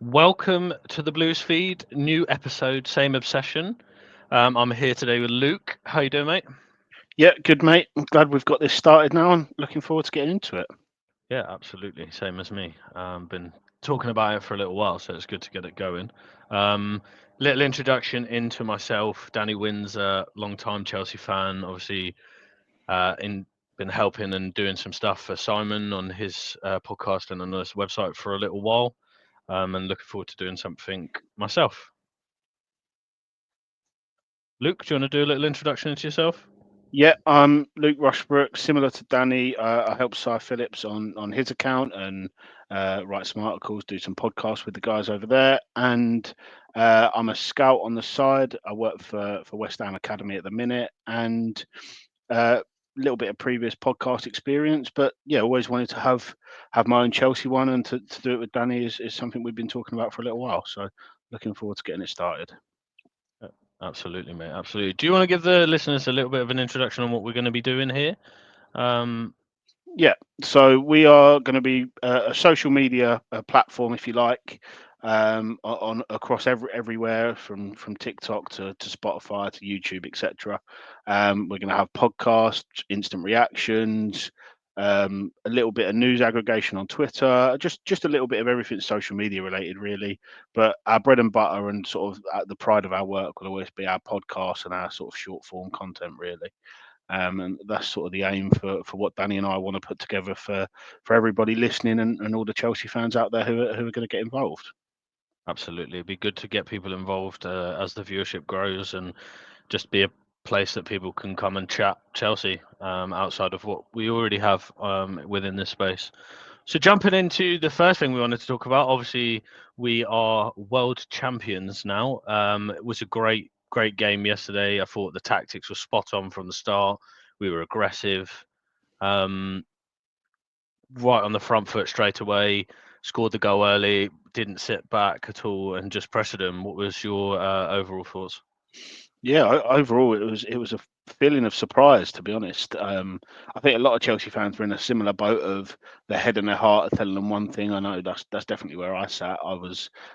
Welcome to the Blues feed. New episode, same obsession. I'm here today with Luke. How you doing, mate? Yeah, good mate. I'm glad we've got this started now and looking forward to getting into it. Yeah, absolutely. Same as me. Been talking about it for a little while, so it's good to get it going. Um, Little introduction into myself. Danny Wynn's a long-time Chelsea fan. Obviously, in been helping and doing some stuff for Simon on his podcast and on his website for a little while. And looking forward to doing something myself. Luke, do you want to do a little introduction into yourself? Yeah, I'm Luke Rushbrook. Similar to Danny, I help Si Phillips on his account and write some articles, do some podcasts with the guys over there. And I'm a scout on the side. I work for West Ham Academy at the minute, and a little bit of previous podcast experience. But yeah, always wanted to have my own Chelsea one, and to do it with Danny is something we've been talking about for a little while. So looking forward to getting it started. Uh, Absolutely, mate. Absolutely. Do you want to give the listeners a little bit of an introduction on what we're going to be doing here? Um, Yeah, so we are going to be a social media platform, if you like, on across everywhere from TikTok to Spotify to YouTube, etc. We're going to have podcasts, instant reactions, a little bit of news aggregation on Twitter, just a little bit of everything social media related, really. But our bread and butter and sort of the pride of our work will always be our podcast and our sort of short form content, really. And that's sort of the aim for what Danny and I want to put together for everybody listening and all the Chelsea fans out there who are going to get involved. Absolutely. It'd be good to get people involved as the viewership grows and just be a place that people can come and chat Chelsea outside of what we already have within this space. So, jumping into the first thing we wanted to talk about, obviously, we are world champions now. It was a great game yesterday. I thought the tactics were spot on from the start. We were aggressive. Um, right on the front foot straight away, scored the goal early, didn't sit back at all, and just pressured them. What was your overall thoughts? Yeah, overall it was a feeling of surprise, to be honest. I think a lot of Chelsea fans were in a similar boat of their head and their heart are telling them one thing. I know that's definitely where I sat.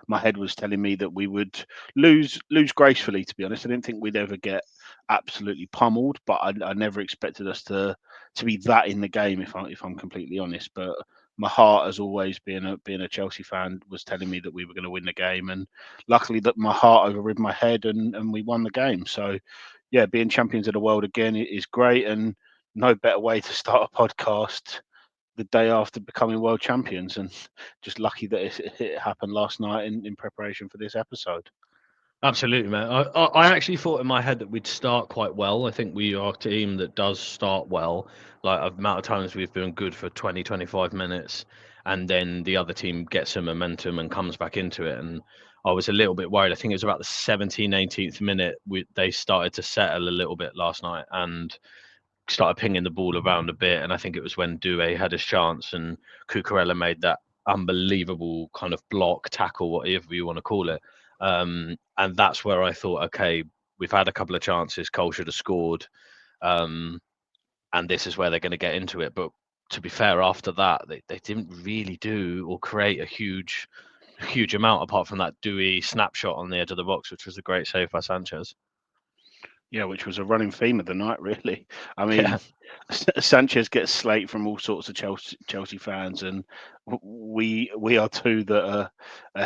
My head was telling me that we would lose gracefully. To be honest, I didn't think we'd ever get absolutely pummeled, but I never expected us to be that in the game. If I'm completely honest, but my heart, as always, being a Chelsea fan, was telling me that we were going to win the game, and luckily that my heart overrid my head and we won the game. So yeah, being champions of the world again is great, and no better way to start a podcast the day after becoming world champions. And just lucky that it happened last night in preparation for this episode. Absolutely, mate. I actually thought in my head that we'd start quite well. I think we are a team that does start well. Like, the amount of times we've been good for 20, 25 minutes, and then the other team gets some momentum and comes back into it. And I was a little bit worried. I think it was about the 17th, 18th minute they started to settle a little bit last night and started pinging the ball around a bit. And I think it was when Doué had his chance and Cucurella made that unbelievable kind of block, tackle, whatever you want to call it. And that's where I thought, okay, we've had a couple of chances. Cole should have scored, um, and this is where they're going to get into it. But to be fair, after that, they didn't really do or create a huge amount apart from that Dewey snapshot on the edge of the box, which was a great save by Sanchez. Yeah, which was a running theme of the night, really. I Yeah, mean, Sanchez gets slate from all sorts of Chelsea fans, and we are two that are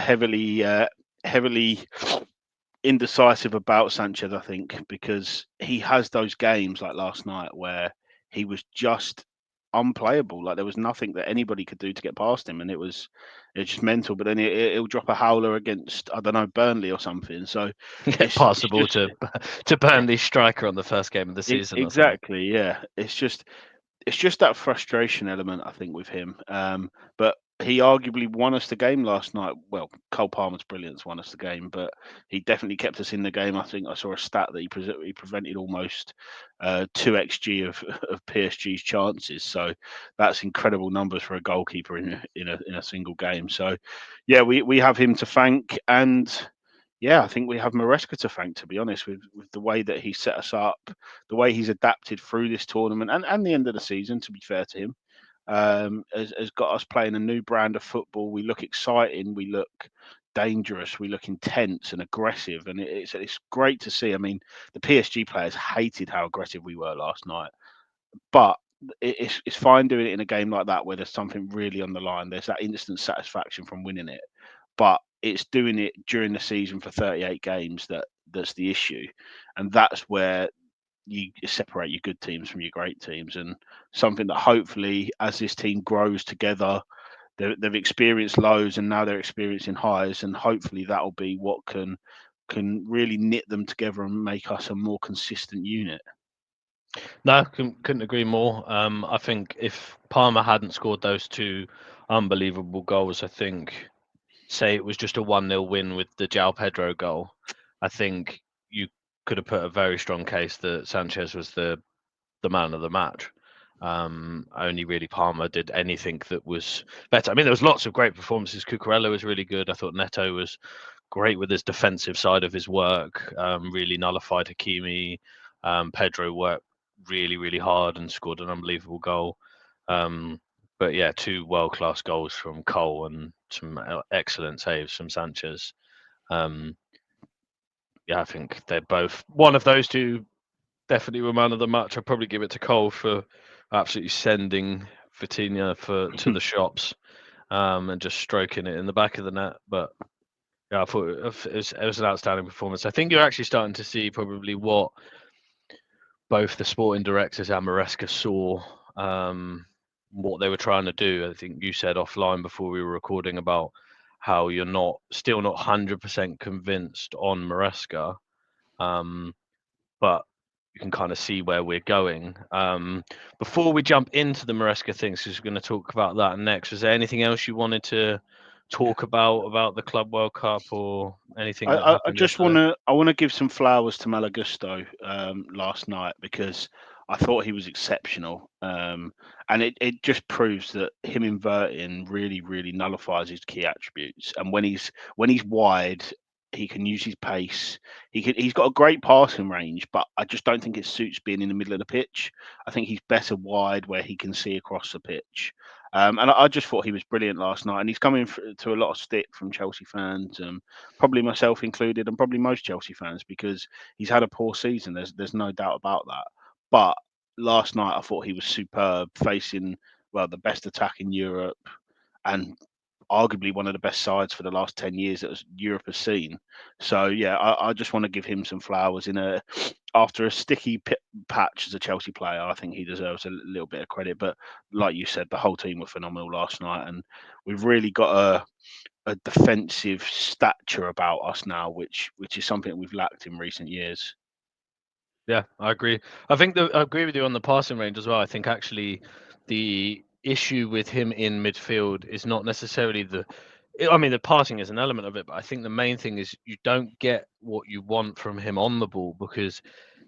heavily indecisive about Sanchez, I think, because he has those games like last night where he was just unplayable. Like there was nothing that anybody could do to get past him, and it's just mental. But then he'll drop a howler against, I don't know, Burnley or something. So yeah, it's passable just to Burnley's striker on the first game of the season or something. exactly, yeah. It's just that frustration element, I think, with him. But he arguably won us the game last night. Well, Cole Palmer's brilliance won us the game, but he definitely kept us in the game. I think I saw a stat that he prevented almost 2 xg of PSG's chances. So that's incredible numbers for a goalkeeper in a single game. So yeah, we have him to thank, and yeah, I think we have Maresca to thank, to be honest, with the way that he set us up, the way he's adapted through this tournament and the end of the season, to be fair to him, has got us playing a new brand of football. We look exciting. We look dangerous. We look intense and aggressive, and it's great to see. I mean, the PSG players hated how aggressive we were last night, but it's fine doing it in a game like that where there's something really on the line. There's that instant satisfaction from winning it, but it's doing it during the season for 38 games that's the issue, and that's where you separate your good teams from your great teams, and something that hopefully as this team grows together, they've experienced lows and now they're experiencing highs, and hopefully that'll be what can really knit them together and make us a more consistent unit. No, couldn't agree more. I think if Palmer hadn't scored those two unbelievable goals, I think, say it was just a 1-0 win with the João Pedro goal, I think you could have put a very strong case that Sanchez was the man of the match. Only really Palmer did anything that was better. I mean, there was lots of great performances. Cucurella was really good. I thought Neto was great with his defensive side of his work. Really nullified Hakimi. Pedro worked really, really hard and scored an unbelievable goal. But yeah, two world-class goals from Cole and some excellent saves from Sanchez. Um, yeah, I think they're both one of those two definitely were man of the match. I'd probably give it to Cole for absolutely sending Vitinha to the shops and just stroking it in the back of the net. But yeah, I thought it was an outstanding performance. I think you're actually starting to see probably what both the sporting directors and Maresca saw, what they were trying to do. I think you said offline before we were recording about how you're still not 100% convinced on Maresca, but you can kind of see where we're going. Before we jump into the Maresca things, because we're going to talk about that next, was there anything else you wanted to talk about the Club World Cup or anything that I happened just yesterday? want to give some flowers to Malagusto last night because I thought he was exceptional, and it just proves that him inverting really nullifies his key attributes. And when he's wide, he can use his pace. He's got a great passing range, but I just don't think it suits being in the middle of the pitch. I think he's better wide where he can see across the pitch. And I just thought he was brilliant last night, and he's coming to a lot of stick from Chelsea fans. Probably myself included, and probably most Chelsea fans, because he's had a poor season. There's no doubt about that. But last night I thought he was superb, facing the best attack in Europe, and arguably one of the best sides for the last 10 years that Europe has seen. So yeah, I just want to give him some flowers after a sticky patch as a Chelsea player. I think he deserves a little bit of credit. But like you said, the whole team were phenomenal last night, and we've really got a defensive stature about us now, which is something we've lacked in recent years. Yeah, I agree. I agree with you on the passing range as well. I think actually the issue with him in midfield is not necessarily I mean, the passing is an element of it, but I think the main thing is you don't get what you want from him on the ball because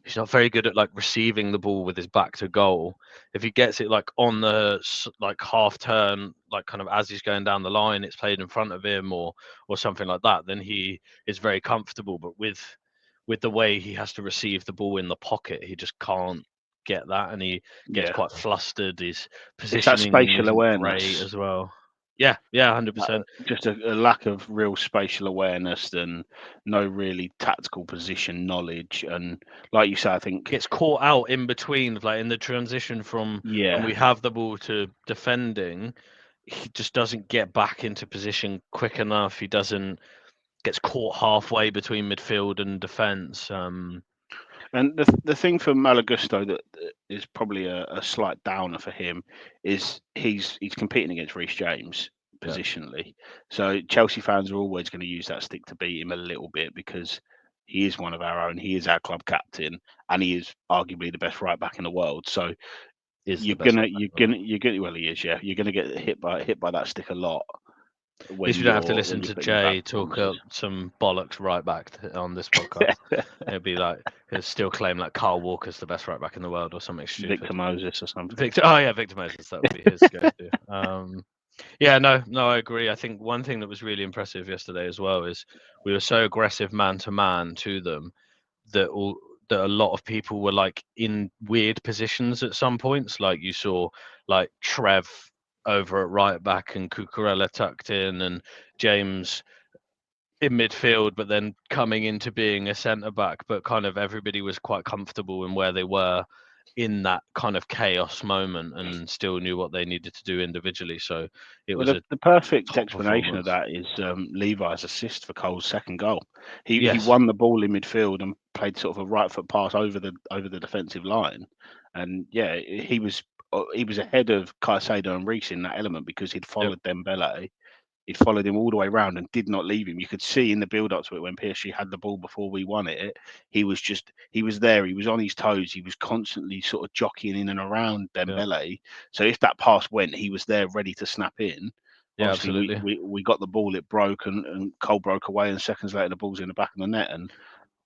he's not very good at like receiving the ball with his back to goal. If he gets it like on the like half turn, like kind of as he's going down the line, it's played in front of him or something like that, then he is very comfortable. But with the way he has to receive the ball in the pocket, he just can't get that, and he gets Yeah, quite flustered. His it's that positioning spatial isn't great awareness. as well. Yeah, 100%. Just a lack of real spatial awareness and no really tactical position knowledge. And like you say, I think, Gets caught out in between, like in the transition from when yeah. we have the ball to defending. He just doesn't get back into position quick enough. He doesn't gets caught halfway between midfield and defence. And the thing for Malagusto that is probably a slight downer for him is he's competing against Reece James Yeah, positionally. So Chelsea fans are always going to use that stick to beat him a little bit because he is one of our own. He is our club captain, and he is arguably the best right back in the world. So is the best right back in the world. well, he is, yeah. You're gonna get hit by that stick a lot At least when we don't have to when listen you're to putting your back Jay talk performances. some bollocks right back on this podcast. It'd be like he'll still claim like Carl Walker's the best right back in the world or something stupid. Victor Moses or something. Victor Moses, that would be his go-to. Yeah, no, I agree. I think one thing that was really impressive yesterday as well is we were so aggressive man to man to them that all that a lot of people were like in weird positions at some points. Like you saw like Trev over at right back and Cucurella tucked in and James in midfield, but then coming into being a centre back. But kind of everybody was quite comfortable in where they were in that kind of chaos moment, and still knew what they needed to do individually. So it Well, was a the perfect top explanation of performance. that is Levi's assist for Cole's second goal. He Yes. won the ball in midfield and played sort of a right foot pass over the defensive line, and yeah, he was ahead of Caicedo and Reece in that element because he'd Yep. followed Dembele. He'd followed him all the way around and did not leave him. You could see in the build up to it when PSG had the ball before we won it, he was there, he was on his toes, he was constantly sort of jockeying in and around Yeah. Dembele. So if that pass went, he was there ready to snap in. Yeah. Obviously, Absolutely. we got the ball, it broke, and Cole broke away, and seconds later the ball's in the back of the net, and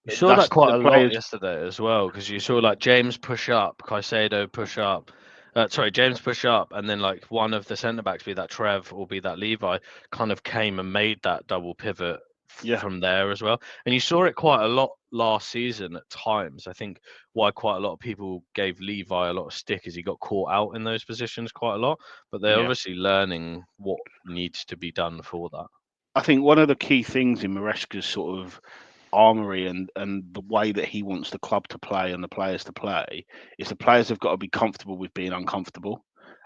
You saw that's that quite the a lot players. yesterday as well, because you saw like James push up, Caicedo push up. Sorry, James push up, and then like one of the centre backs, be that Trev or be that Levi, kind of came and made that double pivot Yeah, from there as well. And you saw it quite a lot last season at times. I think why quite a lot of people gave Levi a lot of stick is he got caught out in those positions quite a lot. But they're yeah. obviously learning what needs to be done for that. I think one of the key things in Maresca's sort of armory and the way that he wants the club to play and the players to play is the players have got to be comfortable with being uncomfortable.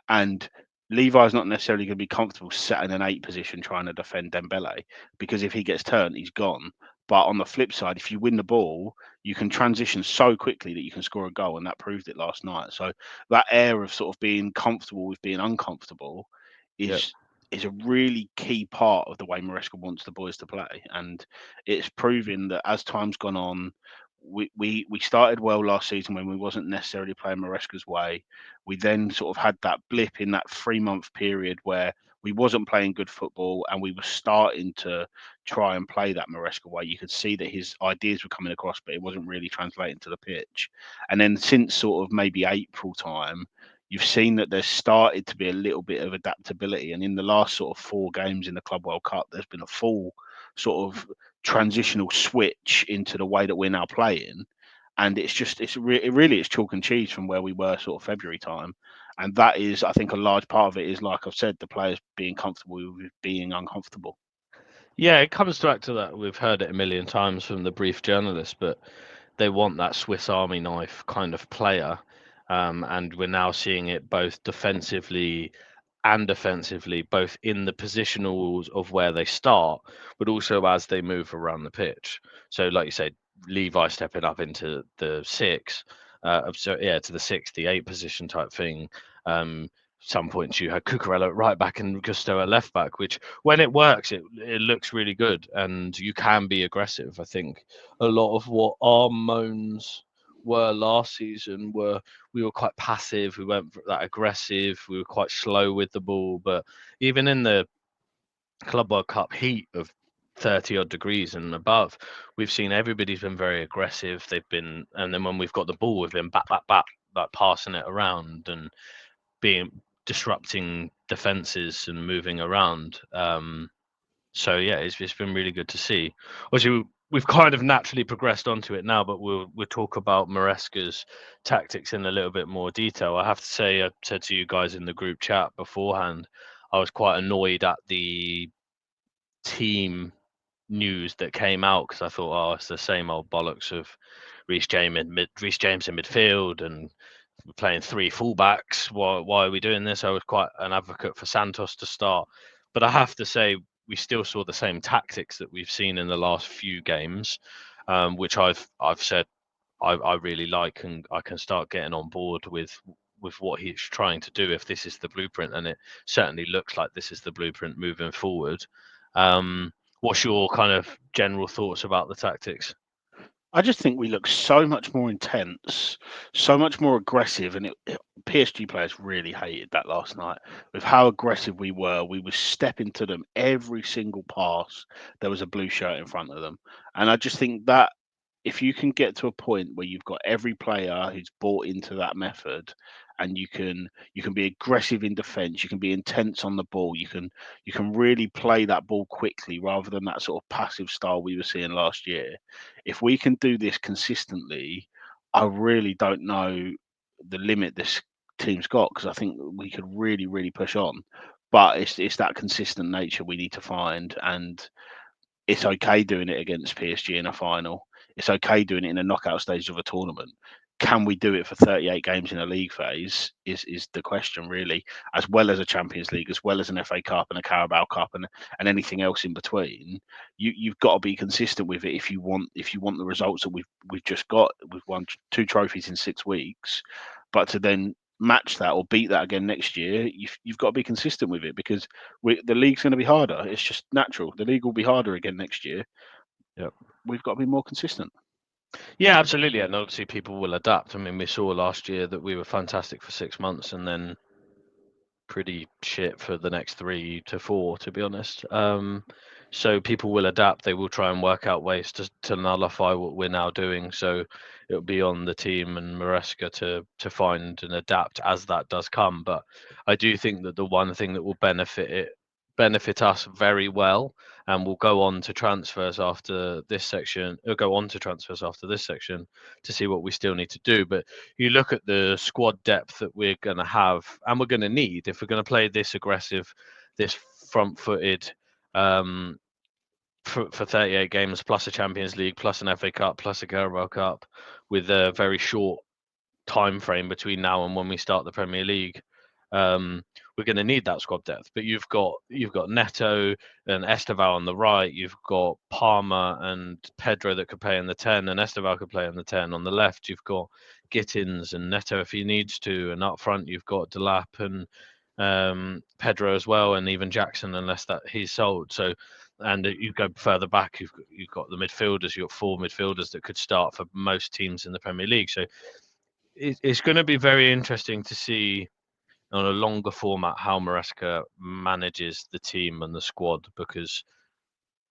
And Levi's not necessarily going to be comfortable sat in an 8 position trying to defend Dembele because if he gets turned, he's gone. But on the flip side, if you win the ball, you can transition so quickly that you can score a goal, and that proved it last night. So that air of sort of being comfortable with being uncomfortable Yeah. is is a really key part of the way Maresca wants the boys to play, and it's proving that as time's gone on, we started well last season when we wasn't necessarily playing Maresca's way. We then sort of had that blip in that 3 month period where we wasn't playing good football and we were starting to try and play that Maresca way. You could see that his ideas were coming across, but it wasn't really translating to the pitch. And then since sort of maybe April time, you've seen that there's started to be a little bit of adaptability. And in the last sort of 4 games in the Club World Cup, there's been a full sort of transitional switch into the way that we're now playing. And it's just, it really is chalk and cheese from where we were sort of February time. And that is, I think, a large part of it is, like I've said, the players being comfortable with being uncomfortable. Yeah, it comes back to that. We've heard it a million times from the brief journalist, but they want that Swiss Army knife kind of player. And we're now seeing it both defensively and offensively, both in the positionals of where they start, but also as they move around the pitch. So, like you said, Levi stepping up into the six, so yeah, to the 68 position type thing. Some points you had Cucurella at right back and Gusto at left back, which when it works, it looks really good, and you can be aggressive. I think a lot of what our moans were last season were we were quite passive, we weren't that aggressive, we were quite slow with the ball. But even in the Club World Cup heat of 30 odd degrees and above, we've seen everybody's been very aggressive. They've been, and then when we've got the ball, we've been back, like passing it around and being disrupting defenses and moving around. So yeah, it's been really good to see. Obviously, we've kind of naturally progressed onto it now, but we'll talk about Maresca's tactics in a little bit more detail. I have to say, I said to you guys in the group chat beforehand, I was quite annoyed at the team news that came out because I thought, oh, it's the same old bollocks of Reece James in midfield, and we're playing three fullbacks. Why are we doing this? I was quite an advocate for Santos to start, but I have to say we still saw the same tactics that we've seen in the last few games, which I've said I really like, and I can start getting on board with what he's trying to do if this is the blueprint, and it certainly looks like this is the blueprint moving forward. What's your kind of general thoughts about the tactics? I just think we look so much more intense, so much more aggressive, and PSG players really hated that last night with how aggressive we were. We were stepping to them every single pass. There was a blue shirt in front of them, and I just think that if you can get to a point where you've got every player who's bought into that method, and you can be aggressive in defence, you can be intense on the ball, you can really play that ball quickly rather than that sort of passive style we were seeing last year. If we can do this consistently, I really don't know the limit this team's got, because I think we could really push on. But it's that consistent nature we need to find, and It's okay doing it against PSG in a final. It's okay doing it in a knockout stage of a tournament. Can we do it for 38 games in a league phase? Is the question really, as well as a Champions League, as well as an FA Cup and a Carabao Cup and anything else in between. You've got to be consistent with it if you want the results that we've just got. We've won 2 trophies in 6 weeks, but to then match that or beat that again next year, you've got to be consistent with it because the league's going to be harder. It's just natural. The league will be harder again next year. Yep. We've got to be more consistent. Yeah, absolutely. And obviously, people will adapt. I mean, we saw last year that we were fantastic for 6 months and then pretty shit for the next 3 to 4, to be honest. So people will adapt. They will try and work out ways to nullify what we're now doing. So it'll be on the team and Maresca to find and adapt as that does come. But I do think that the one thing that will benefit us very well, and we'll go on to transfers after this section. We'll go on to transfers after this section to see what we still need to do. But you look at the squad depth that we're going to have and we're going to need if we're going to play this aggressive, this front-footed for 38 games plus a Champions League plus an FA Cup plus a Carabao Cup with a very short time frame between now and when we start the Premier League. We're going to need that squad depth. But you've got Neto and Esteval on the right. You've got Palmer and Pedro that could play in the 10, and Esteval could play in the 10. On the left, you've got Gittins and Neto if he needs to, and up front you've got Delap and Pedro as well, and even Jackson unless that he's sold. So. And you go further back, you've got the midfielders. You've got 4 midfielders that could start for most teams in the Premier League. So it's going to be very interesting to see on a longer format how Maresca manages the team and the squad because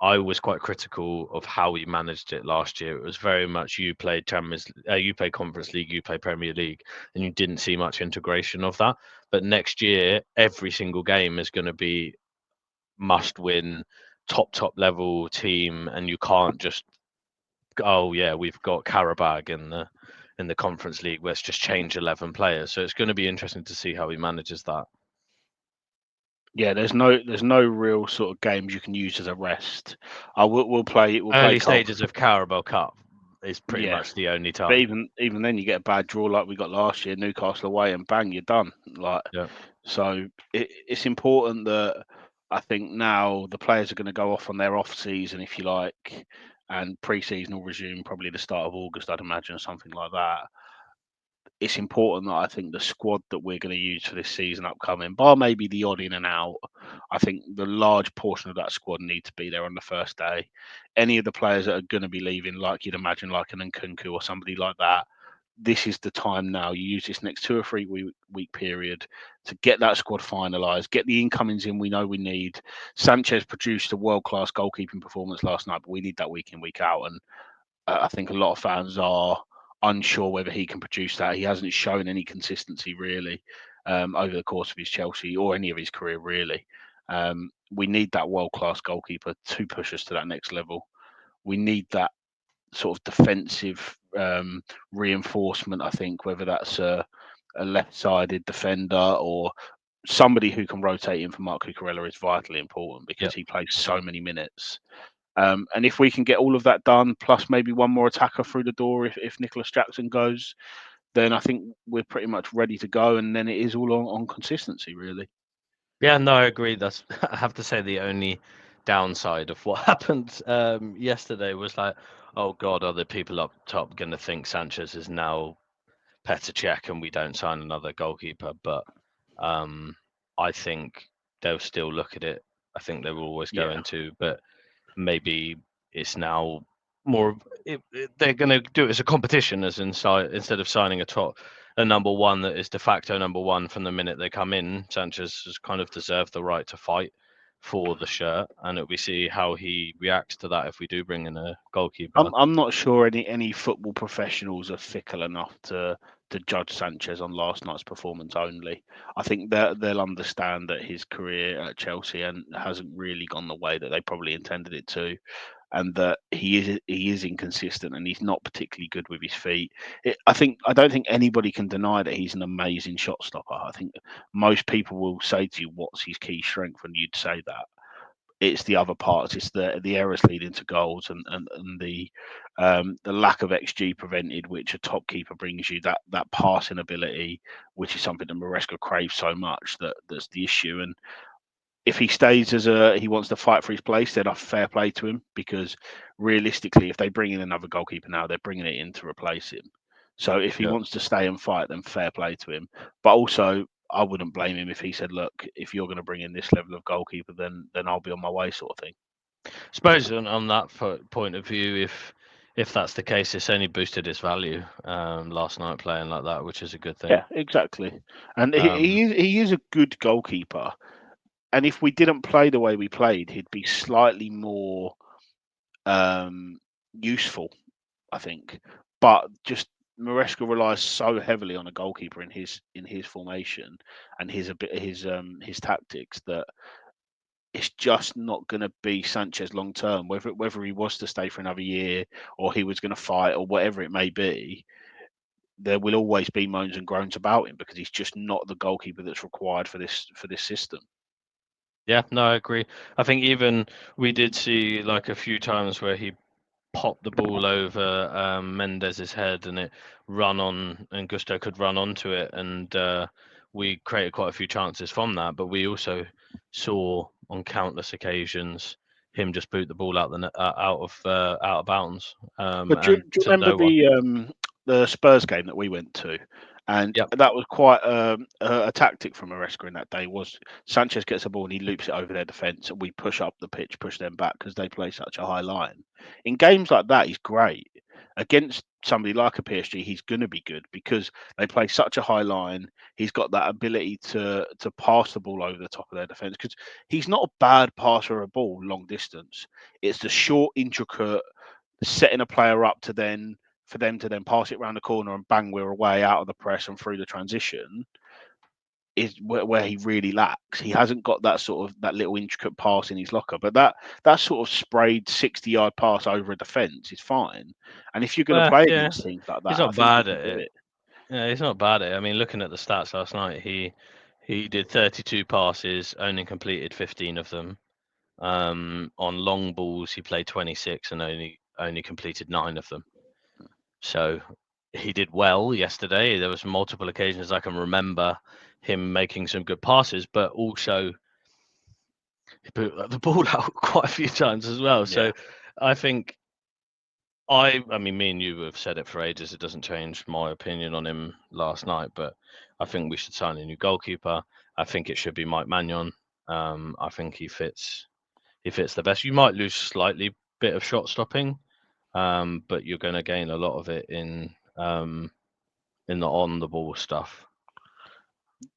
I was quite critical of how he managed it last year. It was very much you played you played Conference League, you played Premier League, and you didn't see much integration of that. But next year, every single game is going to be must win, top level team, and you can't just oh yeah, we've got Karabag in the Conference League. Let's just change 11 players. So it's going to be interesting to see how he manages that. Yeah, there's no real sort of games you can use as a rest. We'll play Early Carl. stages of Carabao Cup is pretty Yeah, much the only but time. even then you get a bad draw like we got last year, Newcastle away, and bang, you're done. Like Yeah, so, it's important that I think now the players are going to go off on their off season, if you like, and pre-season will resume probably the start of August, I'd imagine, something like that. It's important that I think the squad that we're going to use for this season upcoming, bar maybe the odd in and out, I think the large portion of that squad need to be there on the first day. Any of the players that are going to be leaving, like you'd imagine, like an Nkunku or somebody like that, this is the time now. You use this next 2 or 3 week period to get that squad finalised, get the incomings in we know we need. Sanchez produced a world class goalkeeping performance last night, but we need that week in, week out. And I think a lot of fans are unsure whether he can produce that. He hasn't shown any consistency really over the course of his Chelsea or any of his career really. We need that world class goalkeeper to push us to that next level. We need that sort of defensive reinforcement. I think whether that's a left-sided defender or somebody who can rotate in for Marc Cucurella is vitally important yeah, because he plays so many minutes. And if we can get all of that done, plus maybe one more attacker through the door if Nicholas Jackson goes, then I think we're pretty much ready to go. And then it is all on consistency, really. yeah. No, I agree. That's I have to say the only downside of what happened yesterday was like, oh God, are the people up top going to think Sanchez is now Petr Cech and we don't sign another goalkeeper? But um, I think they'll still look at it. I think they will always go Yeah. into, but maybe it's now more they're going to do it as a competition as instead of signing a number one that is de facto number one from the minute they come in. Sanchez has kind of deserved the right to fight for the shirt, and we see how he reacts to that if we do bring in a goalkeeper. I'm not sure any football professionals are fickle enough to judge Sanchez on last night's performance only. I think that they'll understand that his career at Chelsea and hasn't really gone the way that they probably intended it to, and that he is inconsistent and he's not particularly good with his feet. I don't think anybody can deny that he's an amazing shot stopper. I think most people will say to you, "What's his key strength?" and you'd say that. It's the other parts. It's the errors leading to goals and the lack of XG prevented, which a top keeper brings you. That passing ability, which is something that Maresca craves so much. That's the issue. And if he stays as he wants to fight for his place, then fair play to him, because realistically, if they bring in another goalkeeper now, they're bringing it in to replace him. So if he Yeah. wants to stay and fight, then fair play to him. But also, I wouldn't blame him if he said, "Look, if you're going to bring in this level of goalkeeper, then I'll be on my way," sort of thing. Suppose on that point of view, if that's the case, it's only boosted his value last night playing like that, which is a good thing. Yeah, exactly. And Um, he is a good goalkeeper. And if we didn't play the way we played, he'd be slightly more um, useful, I think. But just Maresca relies so heavily on a goalkeeper in his formation and his tactics, that it's just not going to be Sanchez long term. Whether he was to stay for another year, or he was going to fight, or whatever it may be, there will always be moans and groans about him, because he's just not the goalkeeper that's required for this system. yeah, no, I agree. I think even we did see like a few times where he popped the ball over Mendez's head and it run on, and Gusto could run onto it, and we created quite a few chances from that. But we also saw on countless occasions him just boot the ball out out of bounds, But and do you to remember no one. the Spurs game that we went to? And Yep. that was quite a tactic from Maresca in that day. Was Sanchez gets a ball and he loops it over their defence, and we push up the pitch, push them back, because they play such a high line. In games like that, he's great. Against somebody like a PSG, he's going to be good, because they play such a high line. He's got that ability to pass the ball over the top of their defence, because he's not a bad passer of a ball long distance. It's the short, intricate, setting a player up to then for them to then pass it around the corner and bang, we're away out of the press and through the transition, is where he really lacks. He hasn't got that sort of that little intricate pass in his locker. But that sort of sprayed 60-yard pass over a defence is fine. And if you're going to Well, play yeah, against teams like he's that, I not think he bad can at do it. it. Yeah, he's not bad at it. I mean, looking at the stats last night, he did 32 passes, only completed 15 of them. On long balls, he played 26 and only completed 9 of them. So he did well yesterday. There was multiple occasions I can remember him making some good passes, but also he put the ball out quite a few times as well. Yeah. So I think I mean, me and you have said it for ages. It doesn't change my opinion on him last night, but I think we should sign a new goalkeeper. I think it should be Mike Magnon. I think he fits the best. You might lose slightly bit of shot stopping, but you're going to gain a lot of it in the on the ball stuff.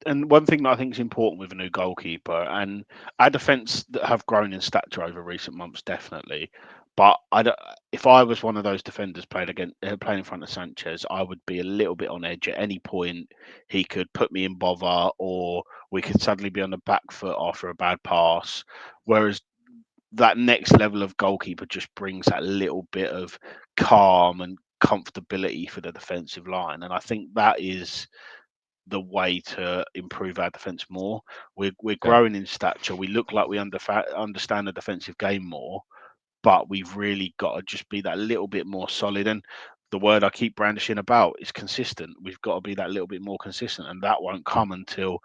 And one thing that I think is important with a new goalkeeper, and our defence that have grown in stature over recent months, definitely. But if I was one of those defenders playing in front of Sanchez, I would be a little bit on edge at any point. He could put me in bother, or we could suddenly be on the back foot after a bad pass. Whereas that next level of goalkeeper just brings that little bit of calm and comfortability for the defensive line, and I think that is the way to improve our defence more. We're Yeah. growing in stature. We look like we understand the defensive game more, but we've really got to just be that little bit more solid. And the word I keep brandishing about is consistent. We've got to be that little bit more consistent, and that won't come until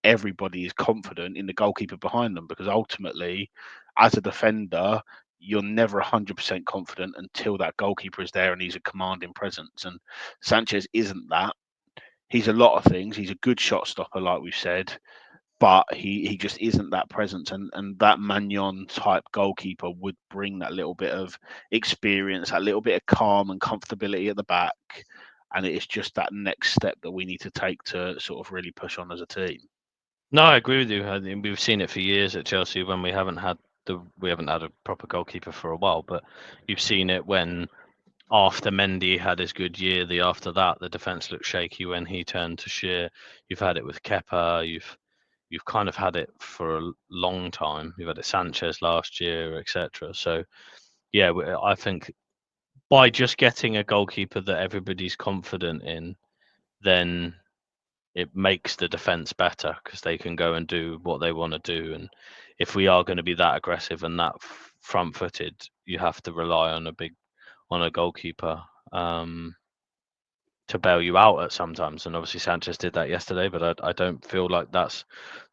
everybody is confident in the goalkeeper behind them. Because ultimately, as a defender, you're never 100% confident until that goalkeeper is there and he's a commanding presence. And Sanchez isn't that. He's a lot of things. He's a good shot stopper, like we've said, but he just isn't that presence. And that Magnon type goalkeeper would bring that little bit of experience, that little bit of calm and comfortability at the back. And it is just that next step that we need to take to sort of really push on as a team. No, I agree with you. I think we've seen it for years at Chelsea when we haven't had a proper goalkeeper for a while, but you've seen it when after Mendy had his good year, the after that the defense looked shaky when he turned to Shear. You've had it with Kepa. You've kind of had it for a long time. You've had it Sanchez last year, etc. So yeah, I think by just getting a goalkeeper that everybody's confident in, then it makes the defense better because they can go and do what they want to do. And if we are going to be that aggressive and that front-footed, you have to rely on a goalkeeper to bail you out at sometimes. And obviously Sanchez did that yesterday, but I don't feel like that's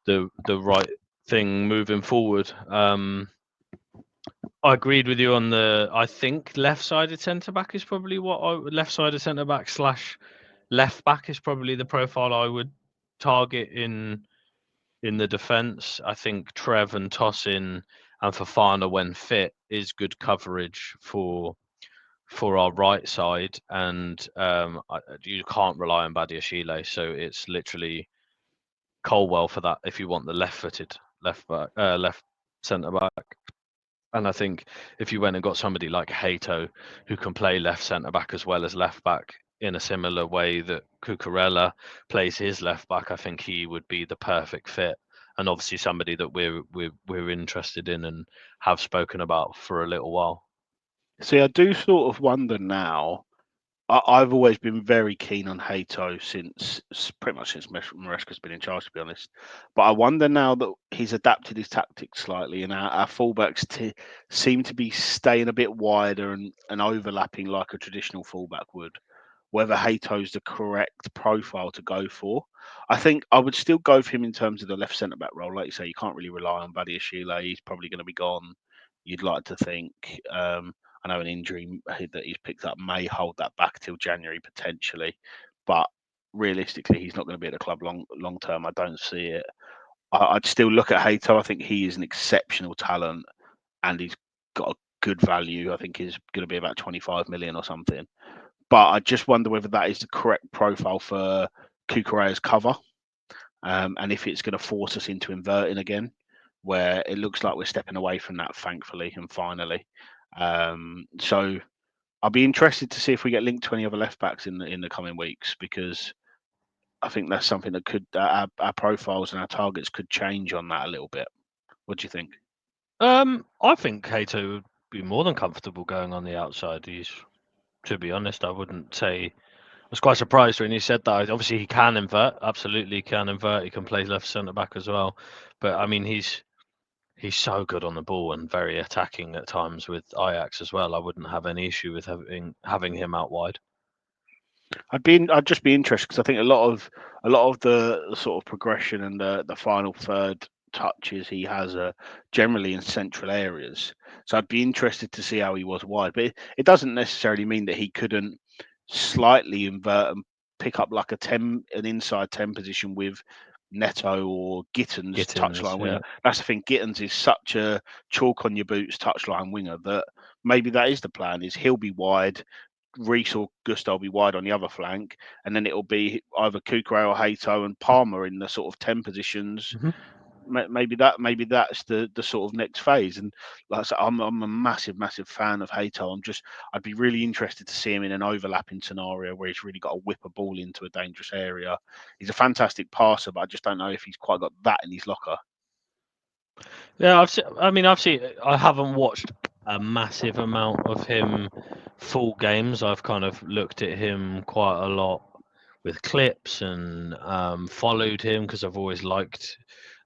the right thing moving forward. I agreed with you on I think left-sided centre back is probably left-sided centre back slash left back is probably the profile I would target in the defence. I think Trev and Tosin and Fofana, when fit, is good coverage for our right side, and you can't rely on Badiashile, so it's literally Colwell for that if you want the left-footed left centre back. And I think if you went and got somebody like Hato, who can play left centre back as well as left back in a similar way that Cucurella plays his left back, I think he would be the perfect fit. And obviously somebody that we're interested in and have spoken about for a little while. See, I do sort of wonder now. I've always been very keen on Hato pretty much since Maresca's been in charge, to be honest. But I wonder now that he's adapted his tactics slightly, and our fullbacks seem to be staying a bit wider and overlapping like a traditional fullback would. Whether Hato's the correct profile to go for, I think I would still go for him in terms of the left centre back role. Like you say, you can't really rely on Badiashile. He's probably going to be gone. You'd like to think. I know an injury that he's picked up may hold that back till January potentially, but realistically, he's not going to be at the club long term. I don't see it. I'd still look at Hato. I think he is an exceptional talent, and he's got a good value. I think he's going to be about 25 million or something. But I just wonder whether that is the correct profile for Cucurella's cover, and if it's going to force us into inverting again, where it looks like we're stepping away from that, thankfully and finally. So I'll be interested to see if we get linked to any other left backs in the coming weeks, because I think that's something that could our profiles and our targets could change on that a little bit. What do you think? I think Hato would be more than comfortable going on the outside. To be honest, I wouldn't say. I was quite surprised when you said that. Obviously, he can invert. Absolutely, can invert. He can play left centre back as well. But I mean, he's so good on the ball and very attacking at times with Ajax as well. I wouldn't have any issue with having him out wide. I'd just be interested, because I think a lot of the sort of progression and the final third touches he has are generally in central areas. So I'd be interested to see how he was wide. But it doesn't necessarily mean that he couldn't slightly invert and pick up like an inside 10 position with Neto or Gittins touchline winger. Yeah. That's the thing. Gittins is such a chalk on your boots touchline winger that maybe that is the plan. Is he'll be wide, Reese or Gusto will be wide on the other flank, and then it'll be either Cucurella or Hato and Palmer in the sort of 10 positions. Mm-hmm. Maybe that's the sort of next phase. And like I said, I'm a massive fan of Hato. I'd be really interested to see him in an overlapping scenario where he's really got to whip a ball into a dangerous area. He's a fantastic passer, but I just don't know if he's quite got that in his locker. Yeah, I haven't watched a massive amount of him full games. I've kind of looked at him quite a lot with clips and followed him because I've always liked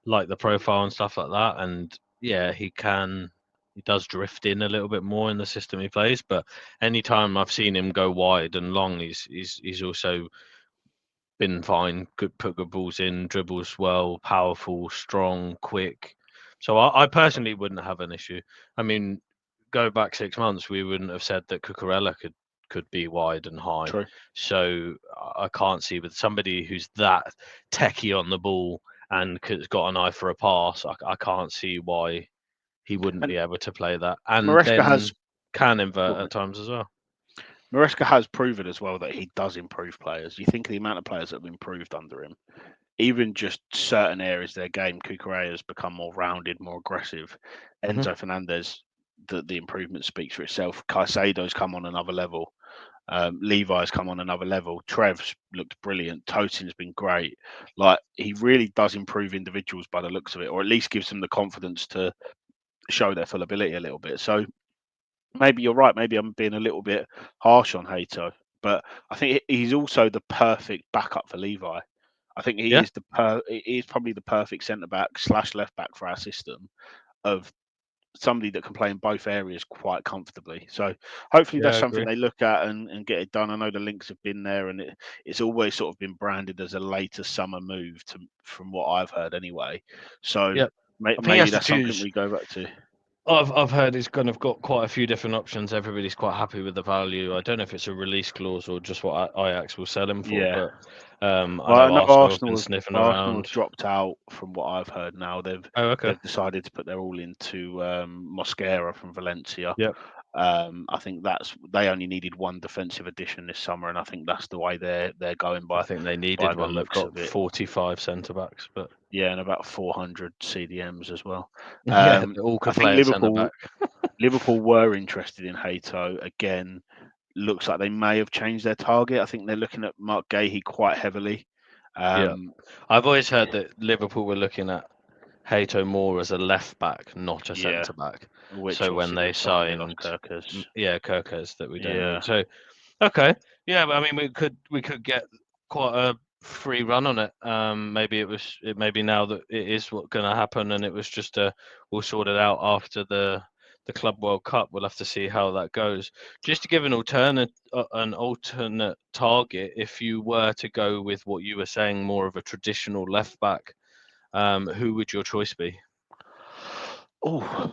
the profile and stuff like that. And yeah, he does drift in a little bit more in the system he plays. But anytime I've seen him go wide and long, he's also been fine. Put good balls in, dribbles well, powerful, strong, quick. So I personally wouldn't have an issue. I mean, go back 6 months, we wouldn't have said that Cucurella could be wide and high. True. So I can't see with somebody who's that techie on the ball and has got an eye for a pass. I can't see why he wouldn't be able to play that, and Maresca can invert at times as well. Maresca has proven as well that he does improve players. You think of the amount of players that have improved under him. Even just certain areas of their game, Cucurella has become more rounded, more aggressive. Enzo Fernandez, the improvement speaks for itself. Caicedo's come on another level. Levi's come on another level. Trev's looked brilliant. Tosin's been great. Like, he really does improve individuals by the looks of it, or at least gives them the confidence to show their full ability a little bit. So maybe you're right. Maybe I'm being a little bit harsh on Hato, but I think he's also the perfect backup for Levi. I think Yeah, he is probably the perfect centre back slash left back for our system of somebody that can play in both areas quite comfortably. So hopefully yeah, that's I something agree. they look at and get it done. I know the links have been there, and it's always sort of been branded as a later summer move, from what I've heard anyway. So Yep. I think he maybe has to that's something choose. we go back to. I've heard he's kind of got quite a few different options. Everybody's quite happy with the value. I don't know if it's a release clause or just what Ajax will sell him for, Yeah. but I Well, I know know Arsenal have been sniffing Arsenal have around. dropped out from what I've heard. Now Oh, okay. they've decided to put their all into Mosquera from Valencia. Yep. I think they only needed one defensive addition this summer, and I think that's the way they're going I think they by needed the one. They've looks got of it. 45 centre backs, but Yeah, and about 400 CDMs as well. yeah, they all I could think play at centre back. Liverpool were interested in Hato again. Looks like they may have changed their target. I think they're looking at Mark Gahey quite heavily. Yeah, Um, I've always heard that Liverpool were looking at Hato more as a left back, not a yeah, centre back. which So when obviously they looks like when they lost signed, Kirkus. yeah, Kirkers that we don't need. Yeah. So okay, yeah, but I mean we could get quite a free run on it. Maybe maybe now that it is what's going to happen, and it was just we'll sort it out after the Club World Cup. We'll have to see how that goes. Just to give an alternate target, if you were to go with what you were saying, more of a traditional left back, who would your choice be? Oh,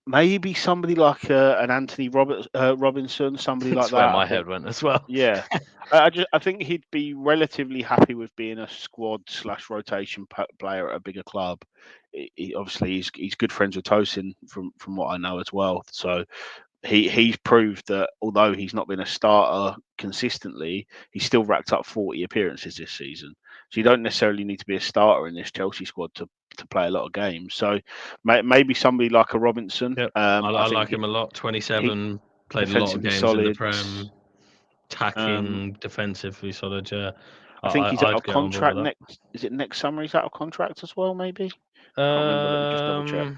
maybe somebody like an Anthony Robinson, somebody like That's where that. I my think. head went as well. Yeah, I think he'd be relatively happy with being a squad slash rotation player at a bigger club. Obviously he's good friends with Tosin from what I know as well. So he's proved that although he's not been a starter consistently, he's still racked up 40 appearances this season. So you don't necessarily need to be a starter in this Chelsea squad to play a lot of games. So maybe somebody like a Robinson. Yep, I I think like him a lot. he 27, played a lot of defensively games in the solid. Prem, Um, attacking, defensively solid. Yeah, I think he's out I'd of get on board contract with next. Is it next summer? He's out of contract as well. Maybe that. I can't remember. Let me just double check.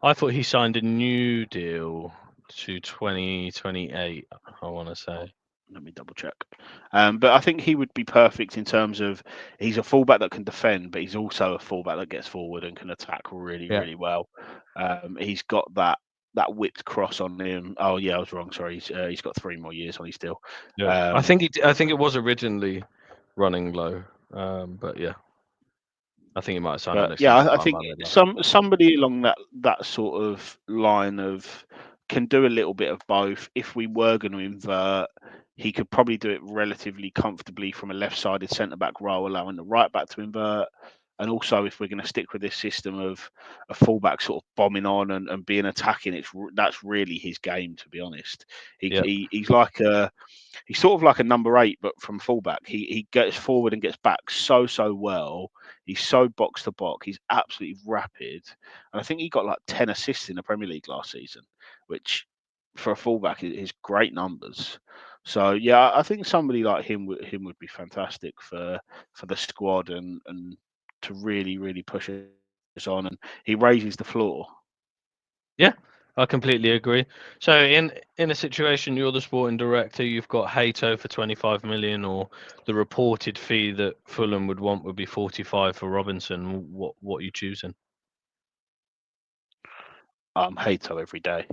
I thought he signed a new deal to 2028. I want to Oh, say. let me double check. But I think he would be perfect in terms of he's a fullback that can defend, but he's also a fullback that gets forward and can attack really, Yeah, really well. He's got that whipped cross on him. Oh yeah, I was wrong. Sorry, he's got 3 more years on his deal. yeah. Um, I think it was originally running low, but yeah, I think he might have signed an But yeah, extension. I But I'm think having luck. somebody along that sort of line of can do a little bit of both. If we were going to invert, he could probably do it relatively comfortably from a left-sided centre back role, allowing the right back to invert. And also, if we're going to stick with this system of a fullback sort of bombing on and being attacking, that's really his game. To be honest, Yeah, he's like he's sort of like a number 8, but from fullback. He gets forward and gets back so well. He's so box to box. He's absolutely rapid, and I think he got like 10 assists in the Premier League last season, which for a fullback is great numbers. So yeah, I think somebody like him would be fantastic for the squad and to really push us on. And he raises the floor. yeah, I completely agree. So in a situation, you're the sporting director, you've got Hato for 25 million, or the reported fee that Fulham would want would be 45 for Robinson. What are you choosing? Hato every day,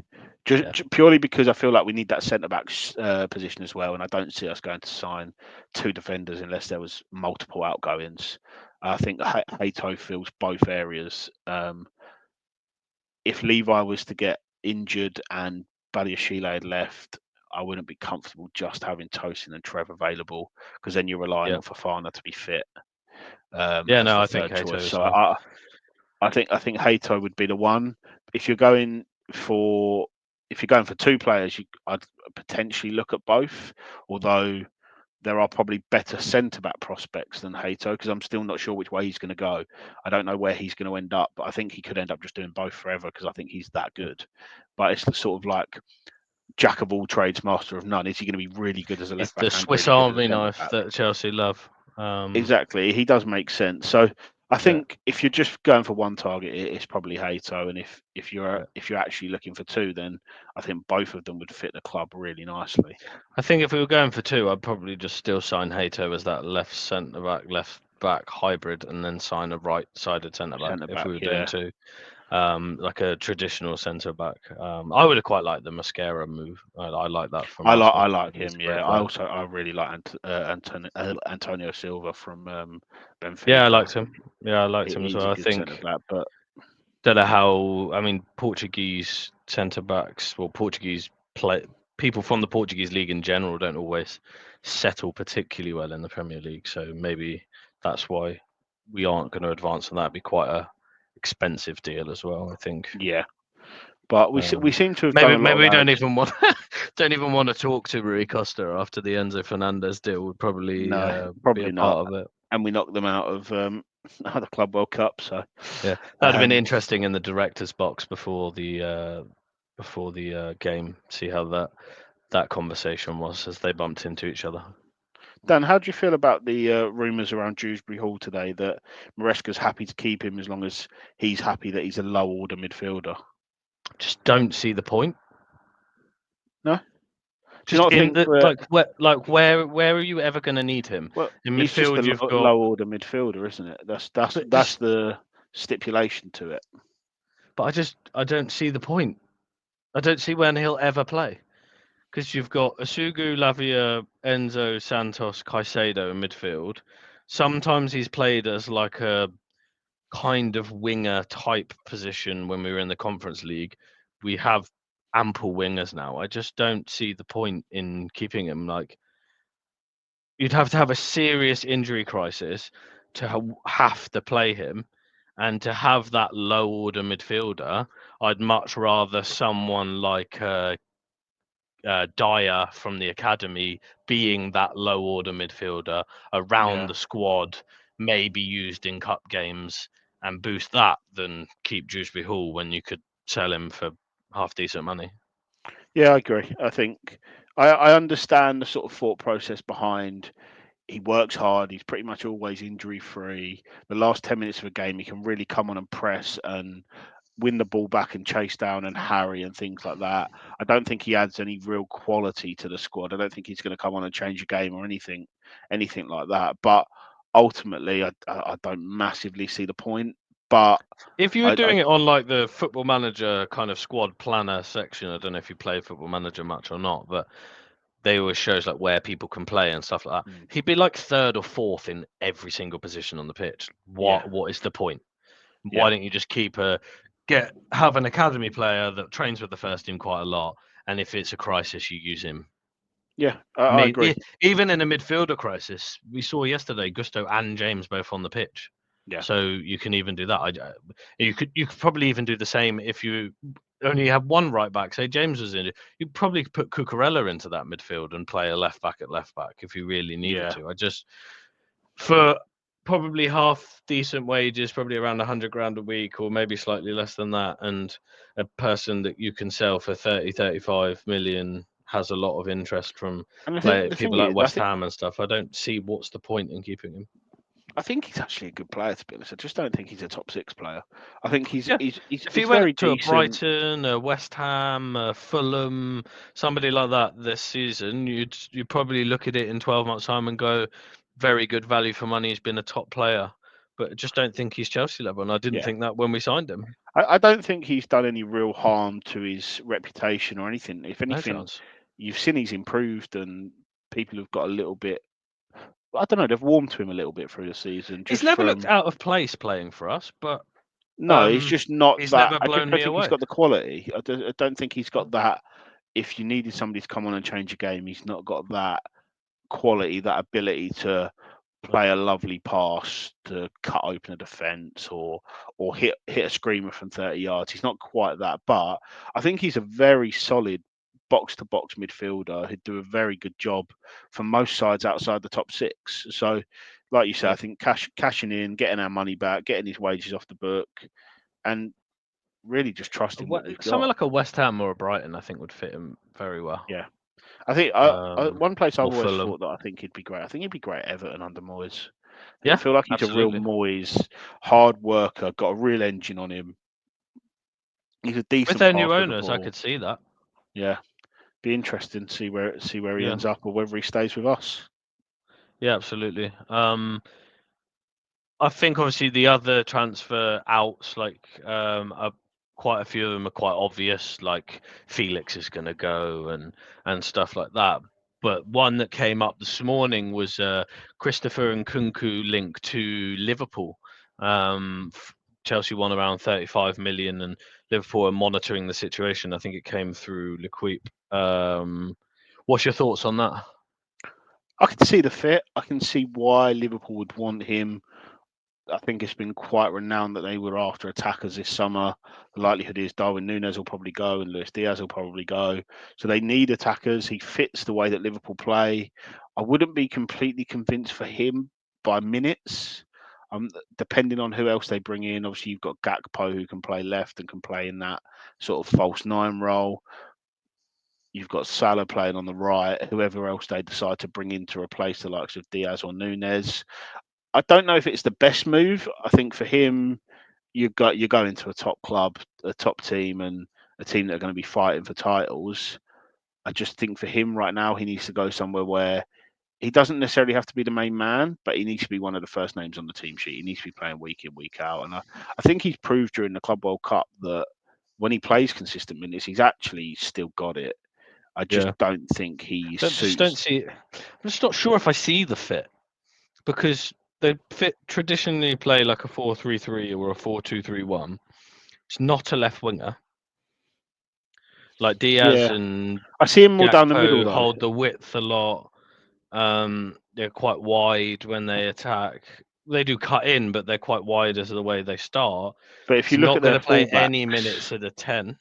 just, Yeah, purely because I feel like we need that centre back position as well, and I don't see us going to sign 2 defenders unless there was multiple outgoings. I think Hato fills both areas. If Levi was to get injured and Badiashile had left, I wouldn't be comfortable just having Tosin and Trev available because then you're relying yeah, on Fafana to be fit yeah. as No, the I think third Hato choice. as So well. I think Hato would be the one. If you're going for if you're going for 2 players, I'd potentially look at both. Although there are probably better centre back prospects than Hato because I'm still not sure which way he's going to go. I don't know where he's going to end up, but I think he could end up just doing both forever because I think he's that Yeah. good. But it's the sort of like jack of all trades, master of none. Is he going to be really good as a It's left the back and Swiss really good as a Army centre knife back? that Chelsea love. Exactly, he does make sense. So I Yeah, think if you're just going for one target, it's probably Hato, and yeah. if you're actually looking for 2, then I think both of them would fit the club really nicely. I think if we were going for two, I'd probably just still sign Hato as that left centre back, left back hybrid and then sign a right-sided centre back Centre if we back, were doing yeah. two, like a traditional centre back. I would have quite liked the Mascara move. I like that from Arsenal. I like He's him. a great Yeah, player. I really like Antonio Silva from Yeah, I Benfica. liked him. Yeah, I liked him as He's well. a I good centre think back, but don't know how. I mean, Portuguese centre backs, well, Portuguese play people from the Portuguese league in general don't always settle particularly well in the Premier League. So maybe that's why we aren't going to advance on that. It'd be quite a expensive deal as well. I think. yeah. But we seem to have done Maybe a lot of we don't lads. even want don't even want to talk to Rui Costa after the Enzo Fernandez deal. Would probably No, be a probably not. part of it. And we knocked them out of out of the Club World Cup. So Yeah, that'd have been um, interesting in the director's box before the game. See how that conversation was as they bumped into each other. Dan, how do you feel about the rumours around Dewsbury Hall today that Maresca's happy to keep him as long as he's happy that he's a low order midfielder? Just don't see the point. No, do you Just not in think the that? where are you ever going to need him? Well, In he's just a midfield, you've got, low order midfielder, isn't it? but That's just, the stipulation to it. but I don't see the point. I don't see when he'll ever play because you've got Asugu, Lavia, Enzo, Santos, Caicedo in midfield. Sometimes he's played as like a kind of winger type position when we were in the Conference League. We have ample wingers now. I just don't see the point in keeping him. Like you'd have to have a serious injury crisis to have to play him, and to have that low order midfielder. I'd much rather someone like Dyer from the academy being that low order midfielder around Yeah, the squad, maybe used in cup games and boost that than keep Dewsbury Hall when you could sell him for half decent money. yeah, I agree. I think I understand the sort of thought process behind. He works hard. He's pretty much always injury free. The last 10 minutes of a game, he can really come on and press and win the ball back and chase down and harry and things like that. I don't think he adds any real quality to the squad. I don't think he's going to come on and change a game or anything like that. But ultimately, I don't massively see the point. But If you were I doing it on like the Football Manager kind of squad planner section, I don't know if you play Football Manager much or not, but they always shows like where people can play and stuff like that. mm, He'd be like third or fourth in every single position on the pitch. yeah, What is the point? yeah, Why don't you just have an academy player that trains with the first team quite a lot, and if it's a crisis, you use him. yeah, I I mean, agree. even in a midfielder crisis, we saw yesterday Gusto and James both on the pitch. Yeah, So you can even do that. You could probably even do the same if you only have one right back. Say James was in it, you'd probably put Cucurella into that midfield and play a left back at left back if you really needed yeah. to. I just for probably half decent wages, probably around 100 grand a week, or maybe slightly less than that, and a person that you can sell for 30, 35 million has a lot of interest from And I think the thing people like is, West Ham and stuff. I don't see what's the point in keeping him. I think he's actually a good player. To be honest, I just don't think he's a top six player. I think Yeah. If he he's went very to a decent. Brighton, a West Ham, a Fulham, somebody like that this season, you'd probably look at it in 12 months' time and go, very good value for money. He's been a top player, but I just don't think he's Chelsea level, and I didn't Yeah, think that when we signed him. I don't think he's done any real harm to his reputation or anything. If No anything, chance. you've seen he's improved and people have got a little bit. I don't know. They've warmed to him a little bit through the season, He's just never looked from. out of place playing for us, but No, he's just not he's that. never I just blown don't me think he's away. got the quality. I don't think he's got that. If you needed somebody to come on and change a game, he's not got that quality, that ability to play a lovely pass to cut open a defence or hit a screamer from 30 yards. He's not quite that, but I think he's a very solid box to box midfielder who'd do a very good job for most sides outside the top six. So, like you said, Yeah. I think cashing in, getting our money back, getting his wages off the book, and really just trusting what we've Somewhere got. like a West Ham or a Brighton, I think would fit him very well. Yeah. I think Um, one place I've or always Fulham. thought that I think he'd be great. I think he'd be great at Everton under Moyes. I Yeah, feel like he's a real absolutely. Moyes, hard worker, got a real engine on him. He's a With decent their new passer of the owners, I ball. could see that. Yeah, be interesting to see where he Yeah, ends up or whether he stays with us. yeah, absolutely. I think obviously the other transfer outs, like quite a few of them are quite obvious, like Felix is going to go and stuff like that. But one that came up this morning was Christopher and Nkunku link to Liverpool. Chelsea won around 35 million, and Liverpool are monitoring the situation. I think it came through L'Equipe. What's your thoughts on that? I can see the fit. I can see why Liverpool would want him. I think it's been quite renowned that they were after attackers this summer. The likelihood is Darwin Núñez will probably go and Luis Diaz will probably go. So they need attackers. He fits the way that Liverpool play. I wouldn't be completely convinced for him by minutes. Depending on who else they bring in, obviously you've got Gakpo who can play left and can play in that sort of false nine role. You've got Salah playing on the right. Whoever else they decide to bring in to replace the likes of Diaz or Núñez. I don't know if it's the best move. I think for him, you're going to a top club, a top team, and a team that are going to be fighting for titles. I just think for him right now, he needs to go somewhere where he doesn't necessarily have to be the main man, but he needs to be one of the first names on the team sheet. He needs to be playing week in, week out. And I think he's proved during the Club World Cup that when he plays consistent minutes, he's actually still got it. I just Yeah, don't think he just don't suits. see. I'm just not sure if I see the fit, because they fit traditionally play like a 4-3-3 or a 4-2-3-1. It's not a left winger. Like Diaz Yeah, and I see him more down the middle Gakpo though. hold the width a lot. They're quite wide when they attack. They do cut in, but they're quite wide as the way they start. But if He's you look not at going their to play any fullbacks, minutes at a 10.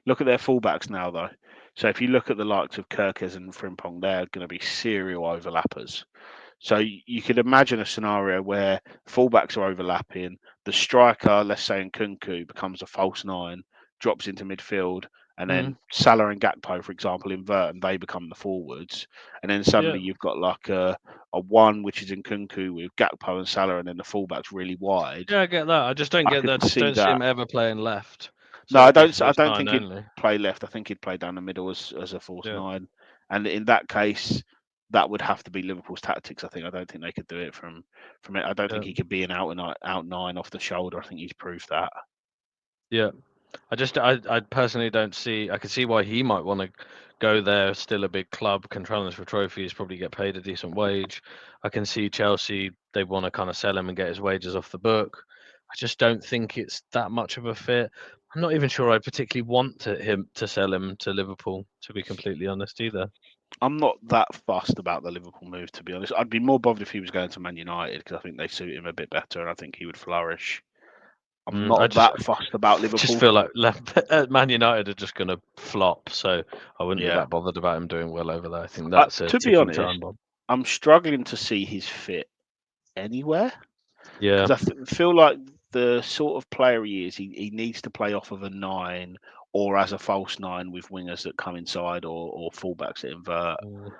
look at their fullbacks now though. So if you look at the likes of Kirkes and Frimpong, they're going to be serial overlappers. So you could imagine a scenario where fullbacks are overlapping, the striker, let's say Nkunku, becomes a false nine, drops into midfield, and Mm, then Salah and Gakpo, for example, invert and they become the forwards. And then yeah, suddenly you've got like a one which is Nkunku with Gakpo and Salah, and then the fullbacks really wide. yeah, I get that. I just don't I get that. I could just see don't see that. him ever playing left. No, So it'd be I false don't nine think he'd only. play left. I think he'd play down the middle as a false Yeah, nine. And in that case, that would have to be Liverpool's tactics. I don't think they could do it from it. I don't yeah, think he could be an out nine off the shoulder. I think he's proved that. yeah. I personally don't see. I can see why he might want to go there. Still a big club, can challenge for trophies, probably get paid a decent wage. I can see Chelsea. They want to kind of sell him and get his wages off the book. I just don't think it's that much of a fit. I'm not even sure I particularly want him to sell him to Liverpool. To be completely honest, either. I'm not that fussed about the Liverpool move, to be honest. I'd be more bothered if he was going to Man United because I think they suit him a bit better and I think he would flourish. I'm I not that fussed about just Liverpool. feel like Man United are just going to flop, so I wouldn't be Yeah. that bothered about him doing well over there. I think that's a To be ticking honest, time bomb. I'm struggling to see his fit anywhere. Yeah. Because feel like the sort of player he is, he needs to play off of a nine or as a false nine with wingers that come inside or fullbacks that invert Mm.